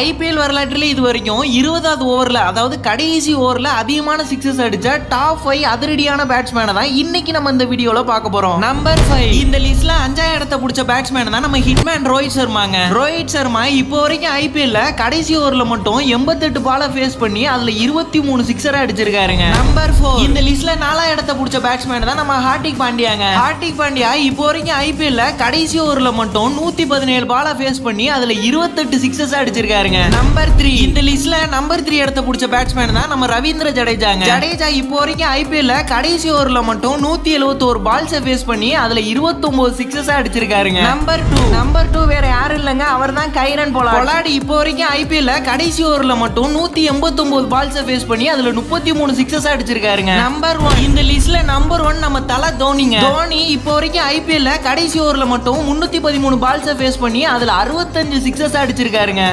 IPL வரலாற்றில் இது வரைக்கும் 20வது ஓவரில் அதாவது கடைசி ஓவரில் அதிகமான சிக்ஸஸ் அடிச்ச டாப் 5 அதிரடியான பேட்ஸ்மேனை தான் இன்னைக்கு நம்ம இந்த வீடியோவில் பார்க்க போறோம். நம்பர் 5 இந்த லிஸ்ட்ல 5ஆம் இடத்தை பிடிச்ச பேட்ஸ்மேன் தான் நம்ம ஹிட்மேன் ரோஹித் சர்மாங்க. ரோஹித் சர்மா இப்போ வரைக்கும் ஐபிஎல்ல கடைசி ஓவரில் மட்டும் 88 பாலை ஃபேஸ் பண்ணி அதுல 23 சிக்ஸரை அடிச்சிருக்காருங்க. நம்பர் 4 இந்த லிஸ்ட்ல 4ஆம் இடத்தை பிடிச்ச பேட்ஸ்மேன் தான் நம்ம ஹார்திக் பாண்டியாங்க. ஹார்திக் பாண்டியா இப்போ வரைக்கும் ஐபிஎல்ல கடைசி ஓவரில் மட்டும் 117 பாலை ஃபேஸ் பண்ணி அதுல 28 சிக்ஸஸ் அடிச்சிருக்காரு. நம்பர் 3 இந்த லிஸ்ட்ல நம்பர் 3 இடத்தை பிடிச்ச பேட்ஸ்மேன் தான் நம்ம ரவீந்திர ஜடேஜாங்க. ஜடேஜா இப்போ வரைக்கும் ஐபிஎல்ல கடைசி ஓவர்ல மட்டும் 171 பால்ஸ் ஃபேஸ் பண்ணி அதுல 29 சிக்ஸஸ் அடிச்சிருக்காருங்க. நம்பர் 2 வேற யாரும் இல்லங்க, அவர் தான் கைரன் பொலார்ட். இப்போ வரைக்கும் ஐபிஎல்ல கடைசி ஓவர்ல மட்டும் 189 பால்ஸ் ஃபேஸ் பண்ணி அதுல 33 சிக்ஸஸ் அடிச்சிருக்காருங்க. நம்பர் 1 இந்த லிஸ்ட்ல நம்பர் 1 நம்ம தல தோனிங்க. தோனி இப்போ வரைக்கும் ஐபிஎல்ல கடைசி ஓவர்ல மட்டும் 313 பால்ஸ் ஃபேஸ் பண்ணி அதுல 65 சிக்ஸஸ் அடிச்சிருக்காருங்க.